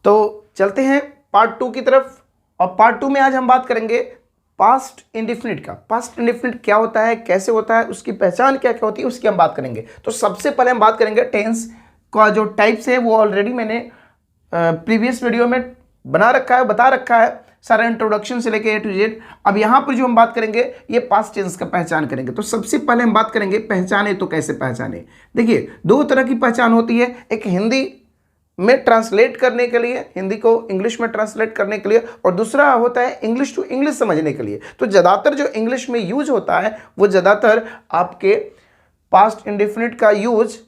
तो चलते हैं पार्ट 2 की तरफ। और पार्ट 2 में आज हम बात करेंगे पास्ट इंडेफिनिट का। पास्ट इंडेफिनिट क्या होता है, कैसे होता है, उसकी पहचान क्या क्या होती है, उसकी हम बात करेंगे। तो सबसे पहले हम बात करेंगे टेंस का जो टाइप्स है, वो ऑलरेडी मैंने प्रीवियस वीडियो में बना रखा है, बता रखा है, सारा इंट्रोडक्शन से लेके A to Z। अब यहाँ पर जो हम बात करेंगे ये पास्ट टेंस का पहचान करेंगे। तो सबसे पहले हम बात करेंगे पहचाने तो कैसे पहचाने। देखिए, दो तरह की पहचान होती है, एक हिंदी में ट्रांसलेट करने के लिए, हिंदी को इंग्लिश में ट्रांसलेट करने के लिए, और दूसरा होता है इंग्लिश टू इंग्लिश समझने के लिए। तो ज़्यादातर जो इंग्लिश में यूज होता है वो ज़्यादातर आपके पास्ट इंडेफिनिट का यूज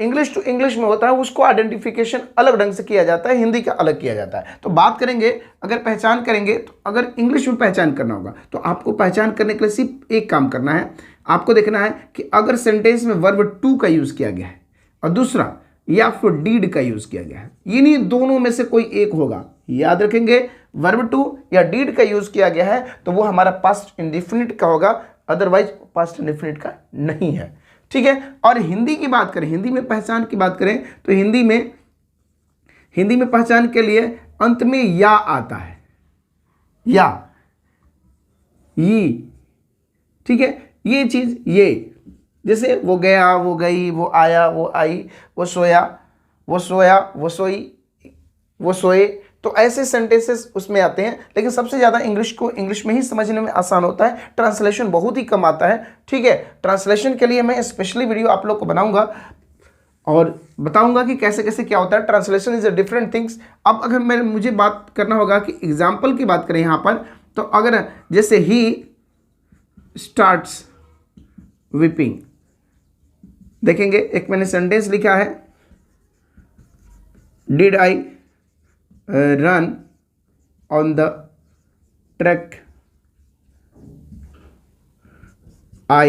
इंग्लिश टू इंग्लिश में होता है, उसको आइडेंटिफिकेशन अलग ढंग से किया जाता है, हिंदी का अलग किया जाता है। तो बात करेंगे, अगर पहचान करेंगे तो अगर इंग्लिश में पहचान करना होगा तो आपको पहचान करने के लिए सिर्फ एक काम करना है, आपको देखना है कि अगर सेंटेंस में वर्ब टू का यूज़ किया गया है और दूसरा या फिर डीड का यूज़ किया गया है, इन्हीं दोनों में से कोई एक होगा। याद रखेंगे, वर्ब टू या डीड का यूज़ किया गया है तो वो हमारा पास्ट इंडेफिनिट का होगा, अदरवाइज पास्ट इंडेफिनिट का नहीं है। ठीक है। और हिंदी की बात करें, हिंदी में पहचान की बात करें तो हिंदी में पहचान के लिए अंत में या आता है, या, ई। ठीक है, ये चीज, ये जैसे वो गया, वो गई, वो आया, वो आई, वो सोया, वो सोया, वो सोई, वो सोए, तो ऐसे सेंटेंसेस उसमें आते हैं। लेकिन सबसे ज़्यादा इंग्लिश को इंग्लिश में ही समझने में आसान होता है, ट्रांसलेशन बहुत ही कम आता है। ठीक है, ट्रांसलेशन के लिए मैं स्पेशली वीडियो आप लोग को बनाऊंगा और बताऊंगा कि कैसे कैसे क्या होता है। Translation is a different things. अब अगर मुझे बात करना होगा कि एग्जाम्पल की बात करें यहाँ पर, तो अगर जैसे ही स्टार्ट्स वीपिंग, देखेंगे एक मैंने सेंटेंस लिखा है, did I run on the track, I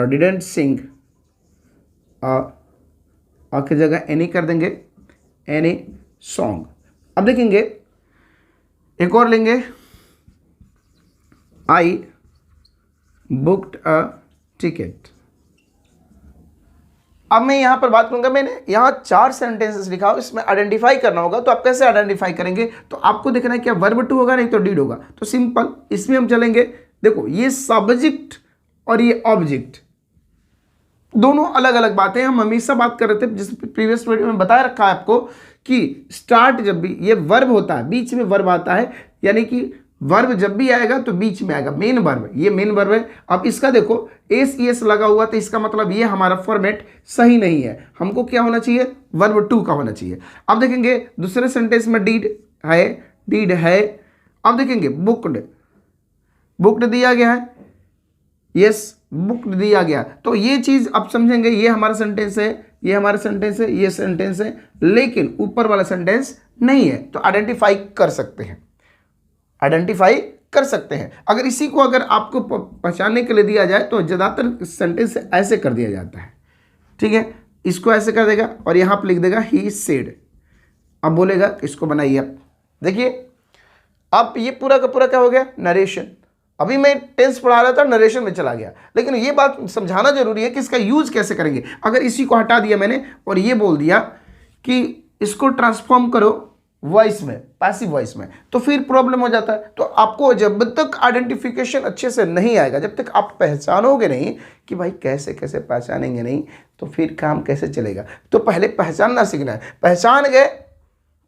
didn't sing, की जगह एनी कर देंगे, एनी सॉन्ग। अब देखेंगे एक और लेंगे, आई बुक्ड अ टिकट। अब मैं यहाँ पर बात करूंगा, मैंने यहाँ 4 सेंटेंसेस लिखा हो, इसमें आइडेंटिफाई करना होगा। तो आप कैसे आइडेंटिफाई करेंगे, तो आपको देखना है क्या वर्ब टू होगा, नहीं तो डीड होगा। तो सिंपल इसमें हम चलेंगे, देखो ये सब्जेक्ट और ये ऑब्जेक्ट दोनों अलग अलग बातें। हम हमेशा बात कर रहे थे, जिस प्रीवियस वीडियो में बताया रखा है आपको कि स्टार्ट जब भी ये वर्ब होता है, बीच में वर्ब आता है, यानी कि वर्ब जब भी आएगा तो बीच में आएगा मेन वर्ब, ये मेन वर्ब है। अब इसका देखो एस एस लगा हुआ, तो इसका मतलब ये हमारा फॉर्मेट सही नहीं है, हमको क्या होना चाहिए, वर्ब टू का होना चाहिए। अब देखेंगे दूसरे सेंटेंस में डीड है। अब देखेंगे बुक्ड दिया गया है, यस बुक्ड दिया गया, तो ये चीज अब समझेंगे, ये हमारा सेंटेंस है, ये हमारा सेंटेंस है, ये सेंटेंस है, लेकिन ऊपर वाला सेंटेंस नहीं है। तो आइडेंटिफाई कर सकते हैं, अगर इसी को अगर आपको पहचानने के लिए दिया जाए तो ज़्यादातर सेंटेंस ऐसे कर दिया जाता है। ठीक है, इसको ऐसे कर देगा और यहाँ पर लिख देगा ही सेड। अब बोलेगा इसको बनाइए। आप देखिए, अब ये पूरा का पूरा क्या हो गया, नरेशन। अभी मैं टेंस पढ़ा रहा था, नरेशन में चला गया, लेकिन ये बात समझाना जरूरी है कि इसका यूज कैसे करेंगे। अगर इसी को हटा दिया मैंने और ये बोल दिया कि इसको ट्रांसफॉर्म करो वॉइस में, पैसिव वॉइस में, तो फिर प्रॉब्लम हो जाता है। तो आपको जब तक आइडेंटिफिकेशन अच्छे से नहीं आएगा, जब तक आप पहचानोगे नहीं कि भाई कैसे कैसे पहचानेंगे नहीं, तो फिर काम कैसे चलेगा। तो पहले पहचानना सीखना है। पहचान गए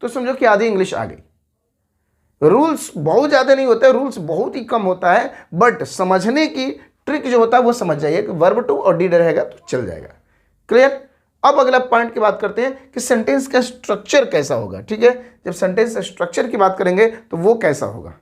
तो समझो कि आधी इंग्लिश आ गई। रूल्स बहुत ज़्यादा नहीं होते, रूल्स बहुत ही कम होता है, बट समझने की ट्रिक जो होता है वो समझ जाइए कि वर्ब टू और डीड रहेगा तो चल जाएगा। क्लियर। अब अगला पॉइंट की बात करते हैं कि सेंटेंस का स्ट्रक्चर कैसा होगा। ठीक है, जब सेंटेंस स्ट्रक्चर की बात करेंगे तो वो कैसा होगा,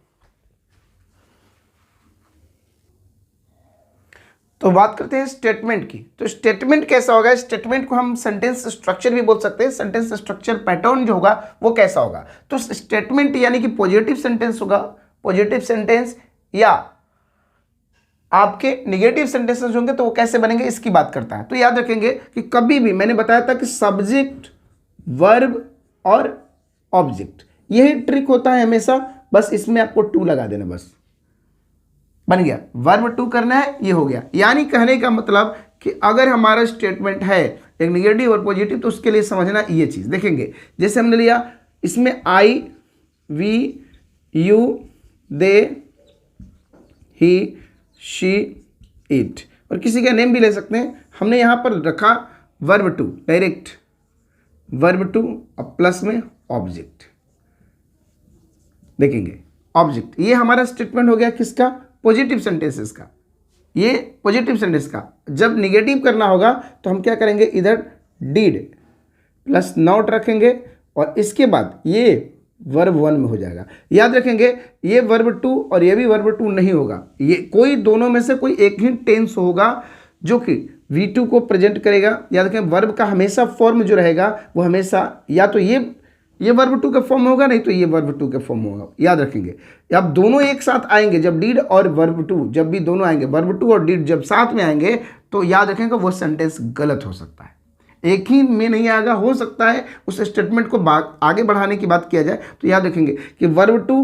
तो बात करते हैं स्टेटमेंट की। तो स्टेटमेंट कैसा होगा, स्टेटमेंट को हम सेंटेंस स्ट्रक्चर भी बोल सकते हैं। सेंटेंस स्ट्रक्चर पैटर्न जो होगा वो कैसा होगा, तो स्टेटमेंट यानी कि पॉजिटिव सेंटेंस होगा, पॉजिटिव सेंटेंस, या आपके निगेटिव सेंटेंसेस होंगे तो वो कैसे बनेंगे इसकी बात करता है। तो याद रखेंगे कि कभी भी मैंने बताया था कि सब्जेक्ट, वर्ब और ऑब्जेक्ट, यही ट्रिक होता है हमेशा। बस इसमें आपको टू लगा देना, बस बन गया। वर्ब टू करना है, ये हो गया। यानी कहने का मतलब कि अगर हमारा स्टेटमेंट है एक निगेटिव और पॉजिटिव तो उसके लिए समझना ये चीज़ देखेंगे। जैसे हमने लिया इसमें I, we, you, they, he, she, it, और किसी का नेम भी ले सकते हैं। हमने यहाँ पर रखा verb two, direct verb two और प्लस में ऑब्जेक्ट। देखेंगे ऑब्जेक्ट, ये हमारा स्टेटमेंट हो गया किसका? पॉजिटिव सेंटेंसेस का। ये पॉजिटिव सेंटेंस का जब निगेटिव करना होगा तो हम क्या करेंगे, इधर डिड प्लस नॉट रखेंगे और इसके बाद ये वर्ब वन में हो जाएगा। याद रखेंगे ये वर्ब टू और ये भी वर्ब टू नहीं होगा, ये कोई दोनों में से कोई एक ही टेंस होगा जो कि V2 को प्रेजेंट करेगा। याद रखें वर्ब का हमेशा फॉर्म जो रहेगा वो हमेशा या तो ये वर्ब टू का फॉर्म होगा, नहीं तो ये वर्ब टू का फॉर्म होगा। याद रखेंगे अब दोनों एक साथ आएंगे, जब डीड और वर्ब टू जब भी दोनों आएंगे, वर्ब टू और डीड जब साथ में आएंगे तो याद रखेंगे वो सेंटेंस गलत हो सकता है, एक ही में नहीं आएगा। हो सकता है उस स्टेटमेंट को आगे बढ़ाने की बात किया जाए तो याद रखेंगे कि वर्ब टू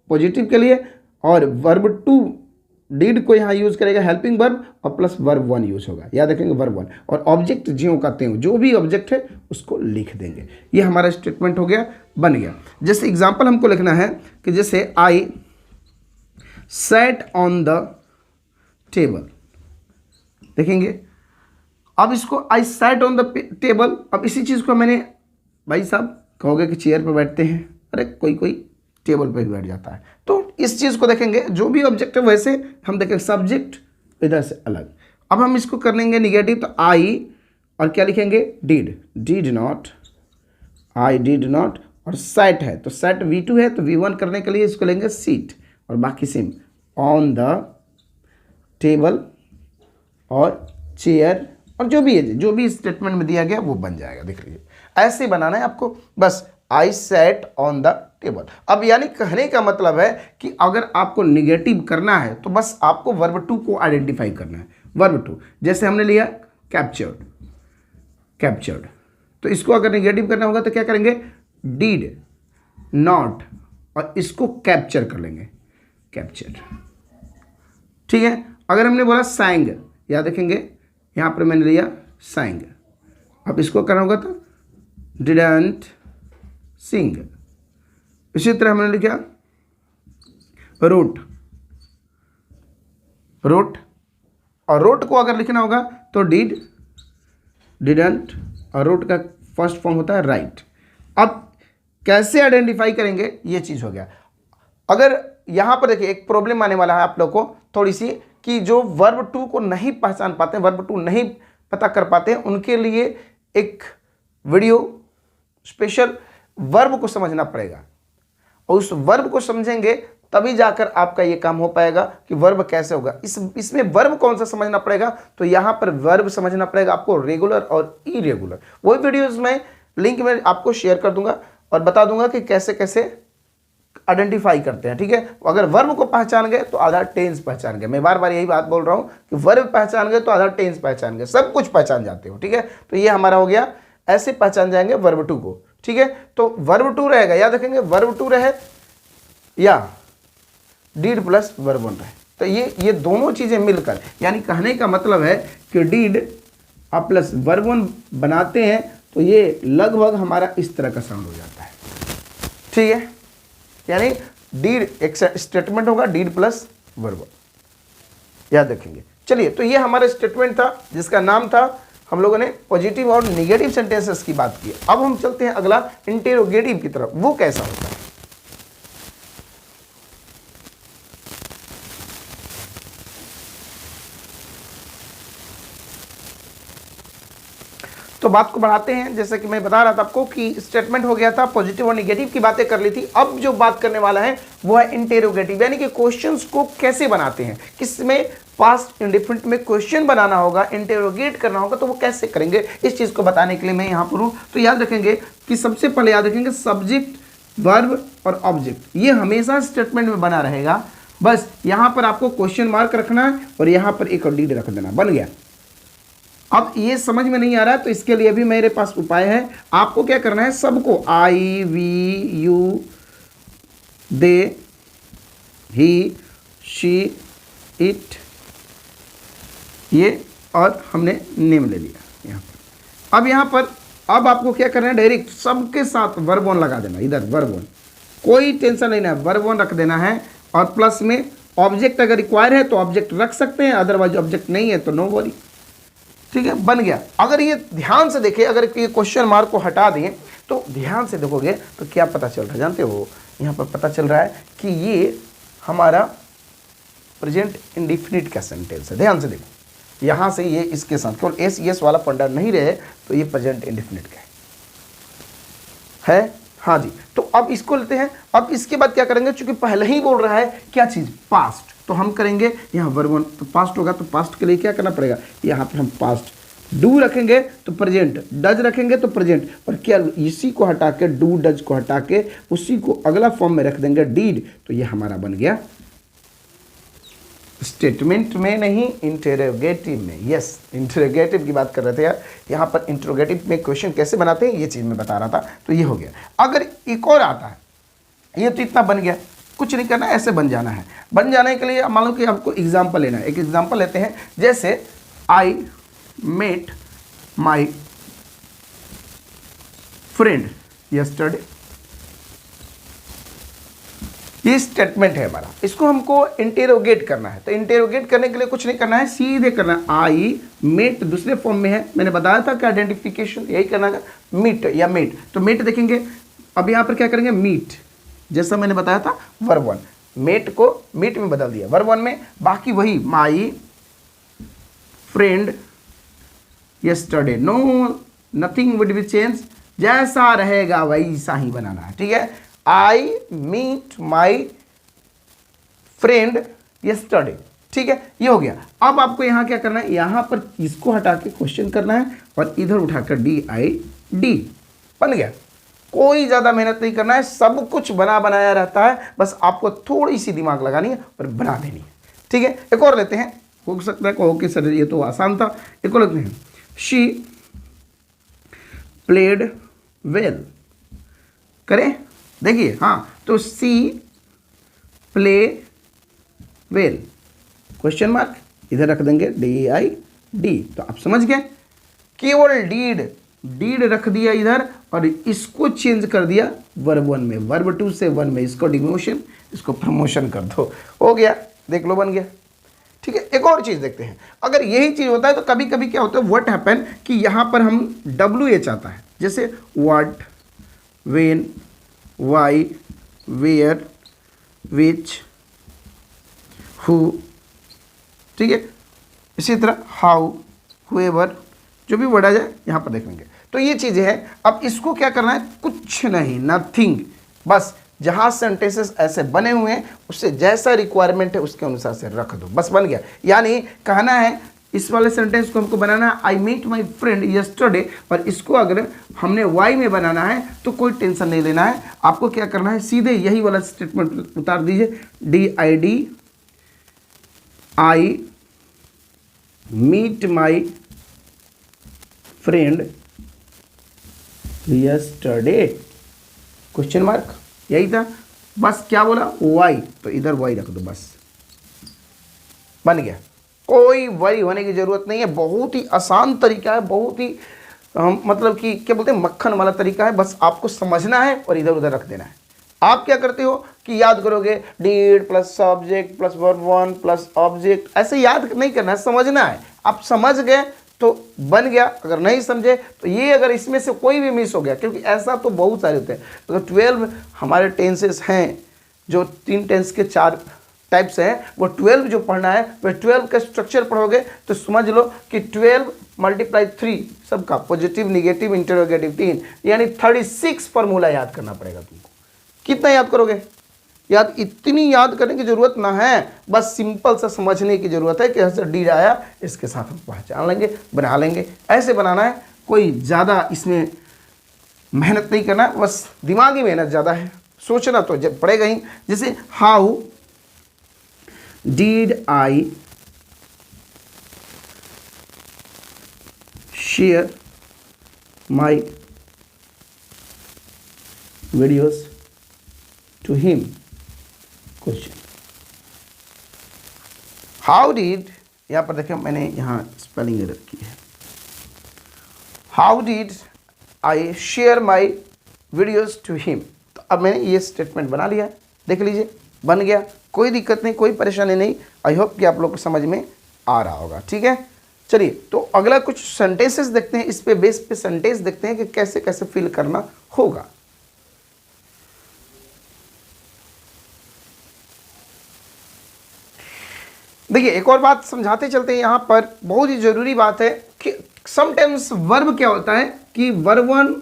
पॉजिटिव के लिए और वर्ब टू डीड को यहाँ यूज करेगा हेल्पिंग वर्ब और प्लस वर्ब वन यूज होगा। याद रखेंगे वर्ब वन, और ऑब्जेक्ट ज्यों का त्यों, जो भी ऑब्जेक्ट है उसको लिख देंगे। ये हमारा स्टेटमेंट हो गया, बन गया। जैसे एग्जांपल हमको लिखना है कि जैसे I sat on the table, देखेंगे अब इसको I sat on the table. अब इसी चीज़ को मैंने, भाई साहब कहोगे कि चेयर पर बैठते हैं, अरे कोई टेबल पर भी बैठ जाता है। तो इस चीज़ को देखेंगे जो भी ऑब्जेक्ट है वैसे हम देखेंगे सब्जेक्ट इधर से अलग। अब हम इसको कर लेंगे निगेटिव, तो आई और क्या लिखेंगे did not, I did not, और सेट है तो सेट V2 है तो V1 करने के लिए इसको लेंगे सीट और बाकी सेम ऑन द टेबल और चेयर, और जो भी स्टेटमेंट में दिया गया वो बन जाएगा। देख लीजिए ऐसे बनाना है आपको, बस आई सेट ऑन द टेबल। अब यानी कहने का मतलब है कि अगर आपको निगेटिव करना है तो बस आपको वर्ब टू को आइडेंटिफाई करना है। वर्ब टू जैसे हमने लिया कैप्चर्ड, तो इसको अगर निगेटिव करना होगा तो क्या करेंगे, डीड नॉट और इसको कैप्चर कर लेंगे, कैप्चर। ठीक है, अगर हमने बोला सैंग, याद रखेंगे यहाँ पर मैंने लिया सैंग, अब इसको करना होगा तो डिडंट सिंग। इसी तरह हमने लिखा रोट, और रोट को अगर लिखना होगा तो डिडंट, और रोट का फर्स्ट फॉर्म होता है राइट। अब कैसे आइडेंटिफाई करेंगे ये चीज़ हो गया। अगर यहाँ पर देखिए एक प्रॉब्लम आने वाला है आप लोग को थोड़ी सी, कि जो वर्ब टू को नहीं पहचान पाते, वर्ब टू नहीं पता कर पाते, उनके लिए एक वीडियो स्पेशल वर्ब को समझना पड़ेगा, और उस वर्ब को समझेंगे तभी जाकर आपका ये काम हो पाएगा कि वर्ब कैसे होगा। इसमें वर्ब कौन सा समझना पड़ेगा, तो यहाँ पर वर्ब समझना पड़ेगा आपको रेगुलर और इरेगुलर। वही वीडियोस में लिंक में आपको शेयर कर दूंगा और बता दूंगा कि कैसे कैसे आइडेंटिफाई करते हैं। ठीक है, अगर वर्ब को पहचान गए तो आधा टेंस पहचान गए। मैं बार बार यही बात बोल रहा हूँ कि वर्ब पहचान गए तो आधा टेंस पहचान गए, सब कुछ पहचान जाते हो। ठीक है, तो ये हमारा हो गया, ऐसे पहचान जाएंगे वर्ब टू को। ठीक है, तो वर्ब टू रहेगा, याद रखेंगे वर्ब टू रहे या डीड प्लस वर्ब वन रहे, तो ये दोनों चीजें मिलकर, यानी कहने का मतलब है कि डीड आप प्लस वर्ब वन बनाते हैं तो ये लगभग हमारा इस तरह का साउंड हो जाता है। ठीक है, यानी डीड एक स्टेटमेंट होगा, डीड प्लस वर्ब वन, याद रखेंगे। चलिए, तो ये हमारा स्टेटमेंट था जिसका नाम था, हम लोगों ने पॉजिटिव और निगेटिव सेंटेंसेस की बात की। अब हम चलते हैं अगला इंटेरोगेटिव की तरफ, वो कैसा होता है। तो बात को बढ़ाते हैं, जैसे कि मैं बता रहा था आपको कि स्टेटमेंट हो गया था, पॉजिटिव और निगेटिव की बातें कर ली थी। अब जो बात करने वाला है वो है इंटेरोगेटिव, यानी कि क्वेश्चंस को कैसे बनाते हैं, किसमें पास्ट इंडेफिनिट में क्वेश्चन बनाना होगा, इंटेरोगेट करना होगा, तो वो कैसे करेंगे, इस चीज को बताने के लिए मैं यहाँ पर हूँ। तो याद रखेंगे कि सबसे पहले याद रखेंगे सब्जेक्ट, वर्ब और ऑब्जेक्ट, ये हमेशा स्टेटमेंट में बना रहेगा। बस यहाँ पर आपको क्वेश्चन मार्क रखना है और यहाँ पर एक डीड रख देना, बन गया। अब ये समझ में नहीं आ रहा है तो इसके लिए भी मेरे पास उपाय है। आपको क्या करना है, सबको I, we, you, they, he, she, it, ये और हमने नेम ले लिया यहाँ पर। अब यहाँ पर अब आपको क्या करना है, डायरेक्ट सबके साथ वर्ब वन लगा देना, इधर वर्ब वन, कोई टेंशन नहीं है, वर्ब वन रख देना है। और प्लस में ऑब्जेक्ट अगर रिक्वायर है तो ऑब्जेक्ट रख सकते हैं, अदरवाइज ऑब्जेक्ट नहीं है तो नो वरी। ठीक है, बन गया। अगर ये ध्यान से देखें, अगर ये क्वेश्चन मार्क को हटा दें तो ध्यान से देखोगे तो क्या पता चल रहा है जानते हो, यहाँ पर पता चल रहा है कि ये हमारा प्रेजेंट इंडिफिनिट का सेंटेंस है। ध्यान से देखो, यहाँ से ये इसके साथ केवल एस यस वाला फंडा नहीं रहे तो ये प्रेजेंट इंडिफिनिट का है। हाँ जी, तो अब इसको लेते हैं। अब इसके बाद क्या करेंगे, चूंकि पहले ही बोल रहा है क्या चीज़, पास्ट, तो हम करेंगे यहाँ वर्ब वन, तो पास्ट होगा तो पास्ट के लिए क्या करना पड़ेगा, यहाँ पर हम पास्ट डू रखेंगे तो प्रेजेंट, डज रखेंगे तो प्रेजेंट, और क्या इसी को हटा के, डू डज को हटा के उसी को अगला फॉर्म में रख देंगे डीड, तो ये हमारा बन गया स्टेटमेंट में नहीं इंटरोगेटिव में। यस, इंटरोगेटिव की बात कर रहे थे यार, यहाँ पर इंटरोगेटिव में क्वेश्चन कैसे बनाते हैं ये चीज़ मैं बता रहा था, तो ये हो गया। अगर एक और आता है, ये तो इतना बन गया, कुछ नहीं करना, ऐसे बन जाना है। बन जाने के लिए मान लो कि आपको एग्जाम्पल लेना है। एक एग्जाम्पल लेते हैं, जैसे I met my friend yesterday, ये स्टेटमेंट है हमारा, इसको हमको इंटेरोगेट करना है। तो इंटेरोगेट करने के लिए कुछ नहीं करना है, सीधे करना है आई मेट, दूसरे फॉर्म में है, मैंने बताया था कि आइडेंटिफिकेशन यही करना है, मीट या मेट। तो मेट देखेंगे, अब यहाँ पर क्या करेंगे, मीट, जैसा मैंने बताया था वर्ब वन, मेट को मीट में बदल दिया वर्ब वन में, बाकी वही my friend yesterday, no nothing would be change, जैसा रहेगा वैसा ही बनाना है। ठीक है, I meet my friend yesterday, ठीक है, ये हो गया। अब आपको यहाँ क्या करना है, यहाँ पर इसको हटा के क्वेश्चन करना है और इधर उठाकर डी आई डी, बन गया। कोई ज़्यादा मेहनत नहीं करना है, सब कुछ बना बनाया रहता है, बस आपको थोड़ी सी दिमाग लगानी है और बना देनी है। ठीक है, एक और लेते हैं, हो सकता है कहो कि सर ये तो आसान था, एक और लेते हैं, शी प्लेड वेल, करें, देखिए, हाँ, तो C play well, question mark इधर रख देंगे डी आई डी, तो आप समझ गए, केवल डीड, डीड रख दिया इधर और इसको चेंज कर दिया वर्ब वन में, वर्ब टू से वन में, इसको डिमोशन, इसको प्रमोशन कर दो, हो गया, देख लो बन गया। ठीक है, एक और चीज़ देखते हैं, अगर यही चीज़ होता है तो कभी कभी क्या होता है, व्हाट हैपन कि यहाँ पर हम WH आता है, जैसे what, when, why, where, which, who, ठीक है, इसी तरह हाउ, हुएवर, जो भी वर्ड आ जाए यहाँ पर देख लेंगे। तो ये चीज़ें हैं। अब इसको क्या करना है, कुछ नहीं, नथिंग, बस जहाँ सेंटेंसेस ऐसे बने हुए हैं उससे जैसा रिक्वायरमेंट है उसके अनुसार से रख दो, बस बन गया। यानी कहना है इस वाले सेंटेंस को हमको बनाना है, I meet my friend yesterday, और इसको अगर हमने वाई में बनाना है तो कोई टेंशन नहीं लेना है, आपको क्या करना है, सीधे यही वाला स्टेटमेंट उतार दीजिए, D I D, I meet my friend yesterday, question mark, यही था, बस क्या बोला, वाई, तो इधर वाई रख दो, बस बन गया। कोई वरी होने की जरूरत नहीं है, बहुत ही आसान तरीका है, बहुत ही मतलब कि क्या बोलते हैं, मक्खन वाला तरीका है, बस आपको समझना है और इधर उधर रख देना है। आप क्या करते हो कि याद करोगे, did plus subject plus verb one plus object, ऐसे याद नहीं करना है, समझना है। आप समझ गए तो बन गया, अगर नहीं समझे तो ये, अगर इसमें से कोई भी मिस हो गया, क्योंकि ऐसा तो बहुत सारे होते हैं, अगर 12 हमारे टेंसेस हैं, जो 3 टेंस के 4 टाइप्स हैं, वो 12 जो पढ़ना है वह 12 का स्ट्रक्चर पढ़ोगे तो समझ लो कि 12 × 3 सबका पॉजिटिव, निगेटिव, इंटरोगेटिव 3, यानी 36 फॉर्मूला याद करना पड़ेगा तुमको। कितना याद करोगे, याद इतनी याद करने की जरूरत ना है, बस सिंपल सा समझने की जरूरत है कि ऐसे डी आया, इसके साथ हम पहचान लेंगे, बना लेंगे, ऐसे बनाना है। कोई ज़्यादा इसमें मेहनत नहीं करना, बस दिमागी मेहनत ज़्यादा है, सोचना तो जब पड़ेगा ही। जैसे how did I share my videos to him, question. How did, यहाँ पर देखिए मैंने यहाँ स्पेलिंग एरर की है। How did I share my videos to him. तो अब मैंने ये स्टेटमेंट बना लिया है, देख लीजिए बन गया, कोई दिक्कत नहीं, कोई परेशानी नहीं। आई होप कि आप लोग को समझ में आ रहा होगा। ठीक है, चलिए तो अगला कुछ सेंटेंसेस देखते हैं, इस पे बेस पे सेंटेंस देखते हैं कि कैसे कैसे फिल करना होगा। देखिए एक और बात समझाते चलते हैं, यहां पर बहुत ही जरूरी बात है कि समटाइम्स वर्ब क्या होता है कि वर्ब 1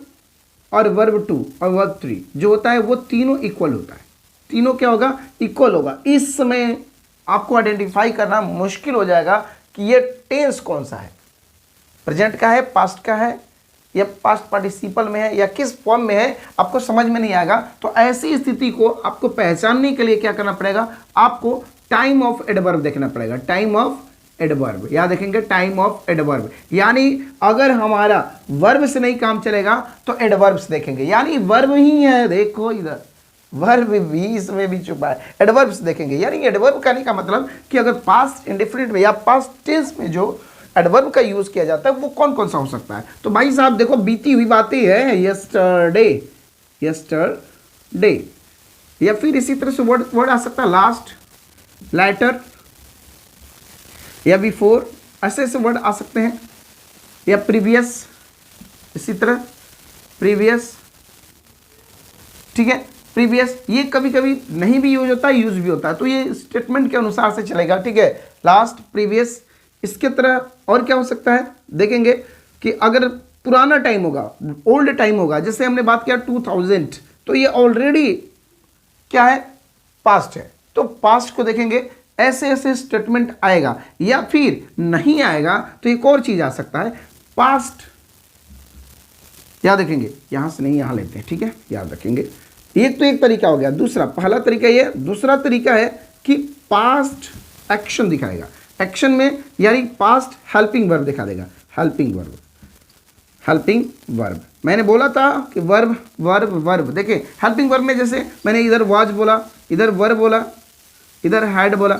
और वर्ब 2 और वर्ब 3 जो होता है वो तीनों इक्वल होता है, तीनों क्या होगा, इक्वल होगा। इस समय आपको आइडेंटिफाई करना मुश्किल हो जाएगा कि ये टेंस कौन सा है, प्रेजेंट का है, पास्ट का है, या पास्ट पार्टिसिपल में है, या किस फॉर्म में है, आपको समझ में नहीं आएगा। तो ऐसी स्थिति को आपको पहचानने के लिए क्या करना पड़ेगा, आपको टाइम ऑफ एडवर्ब देखना पड़ेगा। टाइम ऑफ एडवर्ब याद रखेंगे, टाइम ऑफ एडवर्ब, यानी अगर हमारा वर्ब से नहीं काम चलेगा तो एडवर्ब से देखेंगे, यानी वर्ब ही है, देखो इधर वर्ब भी इसमें भी छुपा है, एडवर्ब्स देखेंगे। यानी एडवर्ब कहने का मतलब कि अगर पास्ट इंडेफिनिट में या पास्ट टेंस में जो एडवर्ब का यूज किया जाता है वो कौन कौन सा हो सकता है। तो भाई साहब देखो बीती हुई बातें है, यस्टरडे, यस्टरडे, या फिर इसी तरह से वर्ड आ सकता है लास्ट, लेटर, या बिफोर, ऐसे ऐसे वर्ड आ सकते हैं, या प्रीवियस, इसी तरह प्रीवियस। ठीक है, प्रीवियस ये कभी कभी नहीं भी यूज होता है, यूज भी होता है, तो ये स्टेटमेंट के अनुसार से चलेगा। ठीक है, लास्ट, प्रीवियस। इसके तरह और क्या हो सकता है, देखेंगे कि अगर पुराना टाइम होगा, ओल्ड टाइम होगा, जैसे हमने बात किया 2000, तो ये ऑलरेडी क्या है, पास्ट है, तो पास्ट को देखेंगे, ऐसे ऐसे स्टेटमेंट आएगा। या फिर नहीं आएगा तो एक और चीज आ सकता है, पास्ट, याद रखेंगे, यहां से नहीं यहां लेते हैं। ठीक है, याद रखेंगे, एक तो एक तरीका हो गया। दूसरा, पहला तरीका ये, दूसरा तरीका है कि पास्ट एक्शन दिखाएगा, एक्शन में यानी पास्ट हेल्पिंग वर्ब दिखा देगा, हेल्पिंग वर्ब, हेल्पिंग वर्ब। मैंने बोला था कि वर्ब वर्ब वर्ब, देखिए हेल्पिंग वर्ब में जैसे मैंने इधर वाज बोला, इधर वर्ब बोला, इधर हैड बोला।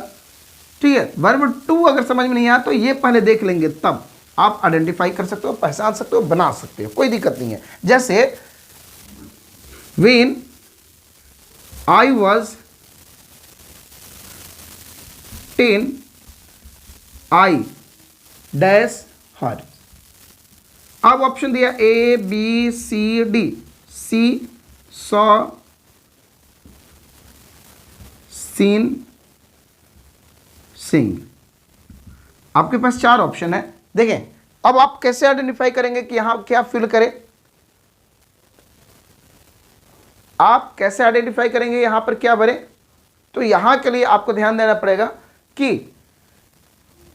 ठीक है, वर्ब 2 अगर समझ में नहीं आया तो ये पहले देख लेंगे, तब आप आइडेंटिफाई कर सकते हो, पहचान सकते हो, बना सकते हो, कोई दिक्कत नहीं है। जैसे when I was 10 I dash her. अब ऑप्शन दिया A B C D, see saw, seen, sing. आपके पास 4 ऑप्शन है। देखें अब आप कैसे आइडेंटिफाई करेंगे कि यहां क्या फिल करें, आप कैसे आइडेंटिफाई करेंगे यहां पर क्या भरें। तो यहां के लिए आपको ध्यान देना पड़ेगा कि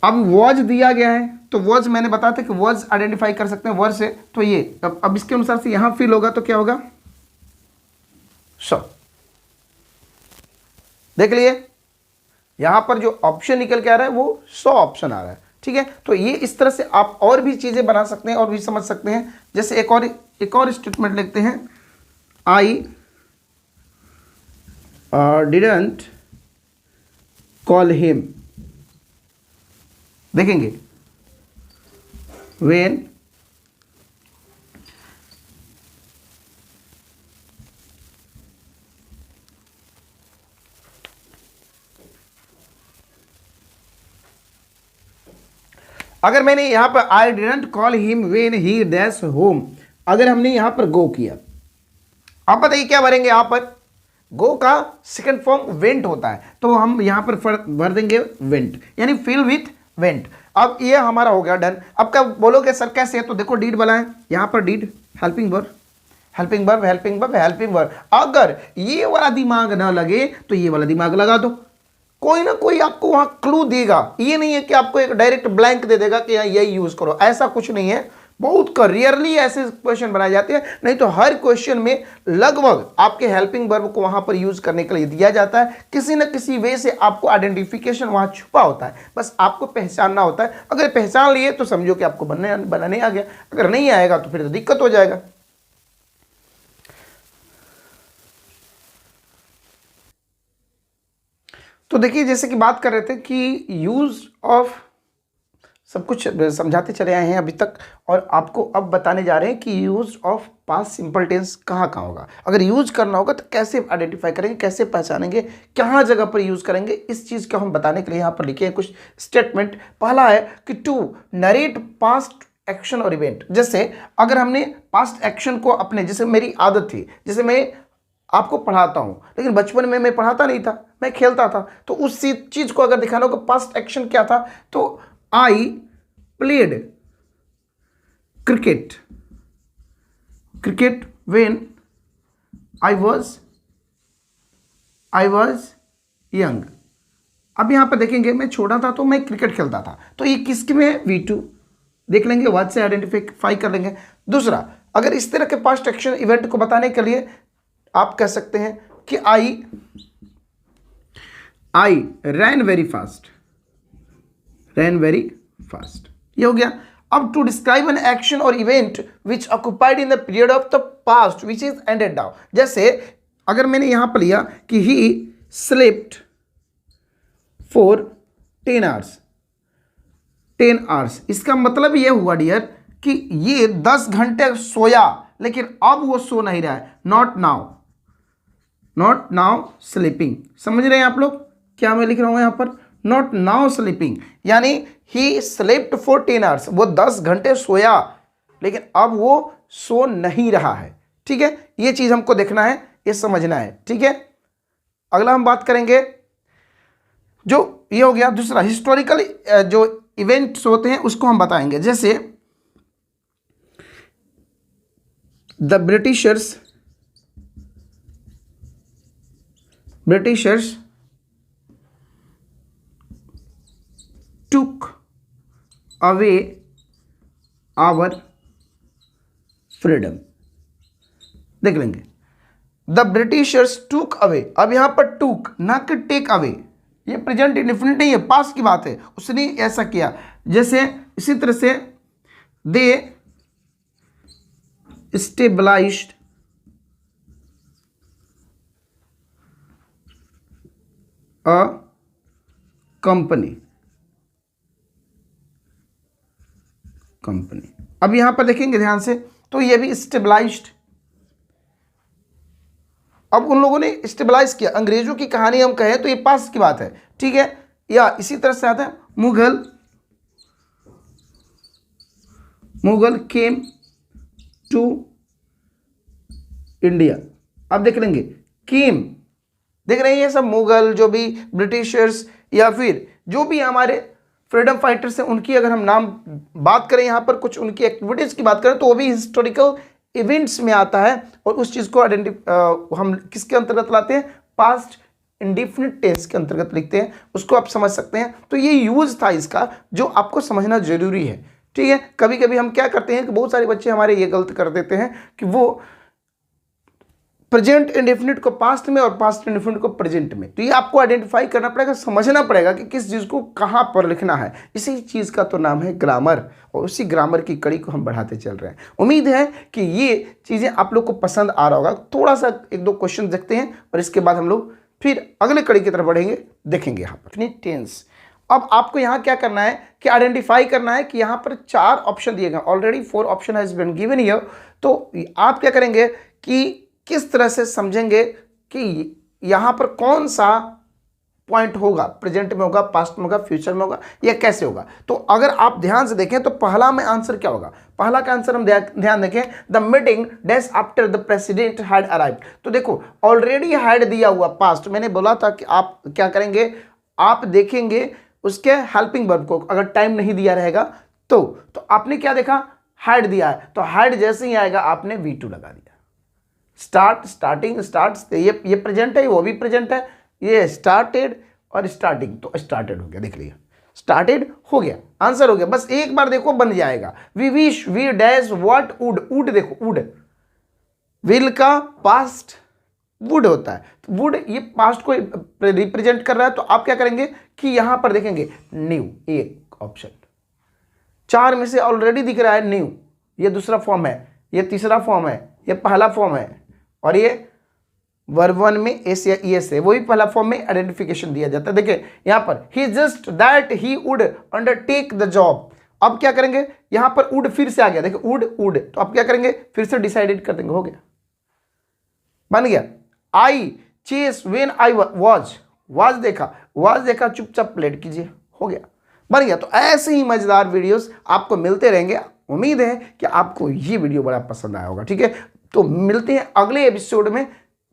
अब वॉज दिया गया है, तो वॉज मैंने बताया था कि वॉज आइडेंटिफाई कर सकते हैं वर्ड से, तो ये अब इसके अनुसार से यहां फिल होगा तो क्या होगा, सो। देख लिए यहां पर जो ऑप्शन निकल के आ रहा है वो सो ऑप्शन आ रहा है। ठीक है, तो ये इस तरह से आप और भी चीजें बना सकते हैं और भी समझ सकते हैं। जैसे एक और स्टेटमेंट लिखते हैं, आई डिडंट कॉल हिम। देखेंगे व्हेन अगर मैंने यहां पर I didn't call him when he dash home, अगर हमने यहां पर गो किया, अब बताइए क्या भरेंगे। यहां पर गो का सेकंड फॉर्म वेंट होता है, तो हम यहां पर भर देंगे वेंट, यानी फिल विथ वेंट। अब ये हमारा हो गया डन। अब क्या बोलोगे सर कैसे है, तो देखो डीड वाला है, यहां पर did helping verb, helping verb, helping verb, helping verb. अगर ये वाला दिमाग ना लगे तो ये वाला दिमाग लगा दो, कोई ना कोई आपको वहां क्लू देगा। ये नहीं है कि आपको एक डायरेक्ट ब्लैंक दे देगा कि यही यूज करो, ऐसा कुछ नहीं है। बहुत रेयरली ऐसे क्वेश्चन बनाए जाते हैं, नहीं तो हर क्वेश्चन में लगभग आपके हेल्पिंग वर्ब को वहां पर यूज करने के लिए दिया जाता है। किसी न किसी वे से आपको आइडेंटिफिकेशन वहां छुपा होता है, बस आपको पहचानना होता है। अगर पहचान लिए तो समझो कि आपको बनाने आ गया, अगर नहीं आएगा तो फिर तो दिक्कत हो जाएगा। तो देखिए जैसे कि बात कर रहे थे कि यूज ऑफ सब कुछ समझाते चले आए हैं अभी तक, और आपको अब बताने जा रहे हैं कि use of past simple tense कहाँ कहाँ होगा। अगर यूज करना होगा तो कैसे आइडेंटिफाई करेंगे, कैसे पहचानेंगे, कहाँ जगह पर यूज करेंगे, इस चीज़ को हम बताने के लिए यहाँ पर लिखे हैं कुछ स्टेटमेंट। पहला है कि टू नरेट पास्ट एक्शन और इवेंट। जैसे अगर हमने पास्ट एक्शन को अपने, जैसे मेरी आदत थी, जैसे मैं आपको पढ़ाता हूँ, लेकिन बचपन में मैं पढ़ाता नहीं था, मैं खेलता था, तो उस चीज़ को अगर दिखाना होगा पास्ट एक्शन क्या था, तो I played cricket when I was young. अब यहां पर देखेंगे मैं छोटा था तो मैं क्रिकेट खेलता था, तो ये किसके में है, V2 देख लेंगे, वर्ड से आइडेंटिफाई कर लेंगे। दूसरा, अगर इस तरह के पास्ट एक्शन इवेंट को बताने के लिए आप कह सकते हैं कि आई रैन वेरी फास्ट, ये हो गया। अब टू डिस्क्राइब एन एक्शन और event which occupied in the period of the past which is ended now. जैसे अगर मैंने यहां पर लिया कि ही स्लेप्ट फॉर 10 आवर्स, इसका मतलब ये हुआ डियर कि ये 10 घंटे सोया, लेकिन अब वो सो नहीं रहा है। Not now sleeping. समझ रहे हैं आप लोग क्या मैं लिख रहा हूं यहां पर, नॉट नाउ स्लीपिंग, यानी ही स्लेप्ट फॉर 10 आवर्स, वो 10 घंटे सोया, लेकिन अब वो सो नहीं रहा है। ठीक है, ये चीज हमको देखना है, ये समझना है। ठीक है, अगला हम बात करेंगे, जो ये हो गया। दूसरा, हिस्टोरिकल जो इवेंट्स होते हैं उसको हम बताएंगे। जैसे the Britishers took away our freedom। देख लेंगे, द ब्रिटिशर्स टूक अवे। अब यहां पर टूक ना कि टेक अवे, ये प्रेजेंट इंडेफिनिट नहीं है, पास्ट की बात है, उसने ऐसा किया। जैसे इसी तरह से दे स्टेबलाइज्ड अ कंपनी। अब यहां पर देखेंगे ध्यान से, तो ये भी स्टेबलाइज्ड, अब उन लोगों ने स्टेबलाइज किया। अंग्रेजों की कहानी हम कहें तो ये पास्ट की बात है। ठीक है, या इसी तरह से आता है मुगल केम टू इंडिया। अब देख लेंगे केम, देख रहे हैं ये सब मुगल, जो भी ब्रिटिशर्स या फिर जो भी हमारे फ्रीडम फाइटर्स हैं, उनकी अगर हम नाम बात करें, यहाँ पर कुछ उनकी एक्टिविटीज की बात करें, तो वो भी हिस्टोरिकल इवेंट्स में आता है। और उस चीज को हम किसके अंतर्गत लाते हैं, पास्ट इंडेफिनिट टेंस के अंतर्गत लिखते हैं। उसको आप समझ सकते हैं। तो ये यूज था इसका, जो आपको समझना जरूरी है। ठीक है, कभी कभी हम क्या करते हैं कि बहुत सारे बच्चे हमारे ये गलत कर देते हैं कि वो प्रेजेंट इंडेफिनिट को पास्ट में और पास्ट इंडेफिनिट को प्रेजेंट में। तो ये आपको आइडेंटिफाई करना पड़ेगा, समझना पड़ेगा कि किस चीज़ को कहाँ पर लिखना है। इसी चीज़ का तो नाम है ग्रामर, और उसी ग्रामर की कड़ी को हम बढ़ाते चल रहे हैं। उम्मीद है कि ये चीज़ें आप लोग को पसंद आ रहा होगा। थोड़ा सा 1-2 क्वेश्चन देखते हैं और इसके बाद हम लोग फिर अगले कड़ी की तरफ बढ़ेंगे। देखेंगे यहाँ पर टेंस। अब आपको यहाँ क्या करना है कि आइडेंटिफाई करना है कि यहाँ पर 4 ऑप्शन दिए गए, already 4 option has been given here. तो आप क्या करेंगे कि किस तरह से समझेंगे कि यहां पर कौन सा पॉइंट होगा, प्रेजेंट में होगा, पास्ट में होगा, फ्यूचर में होगा, या कैसे होगा। तो अगर आप ध्यान से देखें तो पहला में आंसर क्या होगा, पहला का आंसर हम ध्यान देखें, the meeting dash after the president had arrived. तो देखो ऑलरेडी हैड दिया हुआ पास्ट, मैंने बोला था कि आप क्या करेंगे, आप देखेंगे उसके हेल्पिंग वर्ब को, अगर टाइम नहीं दिया रहेगा तो आपने क्या देखा, हैड दिया है, तो हैड जैसे ही आएगा आपने V2 लगा दिया। स्टार्टिंग, स्टार्ट्स, ये प्रेजेंट है, वो भी प्रेजेंट है, ये स्टार्टेड और स्टार्टिंग, तो स्टार्टेड हो गया। देख लिया, स्टार्टेड हो गया, आंसर हो गया। बस एक बार देखो बन जाएगा। We wish, we dash, what, would देखो, वुड, विल का पास्ट वुड होता है, तो वुड ये पास्ट को रिप्रेजेंट कर रहा है। तो आप क्या करेंगे कि यहां पर देखेंगे न्यू, एक ऑप्शन 4 में से ऑलरेडी दिख रहा है न्यू, ये दूसरा फॉर्म है, ये तीसरा फॉर्म है, ये पहला फॉर्म है, और ये वर्ब 1 में एस या ईएस है, वही पहला फॉर्म में आइडेंटिफिकेशन दिया जाता है। देखिए यहां पर he just that he would undertake the job, अब क्या करेंगे, यहां पर वुड फिर से आ गया, देखिए वुड वुड, तो अब क्या करेंगे, फिर से डिसाइडेड कर देंगे, हो गया, बन गया। आई चेस व्हेन आई वाज देखा चुपचाप प्लेट कीजिए, हो गया, बन गया। तो ऐसे ही मजेदार वीडियोस आपको मिलते रहेंगे। उम्मीद है कि आपको ये वीडियो बड़ा पसंद आया होगा। ठीक है, तो मिलते हैं अगले एपिसोड में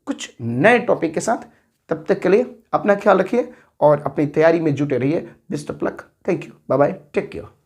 कुछ नए टॉपिक के साथ। तब तक के लिए अपना ख्याल रखिए और अपनी तैयारी में जुटे रहिए। Best of luck, thank you, bye bye, take care.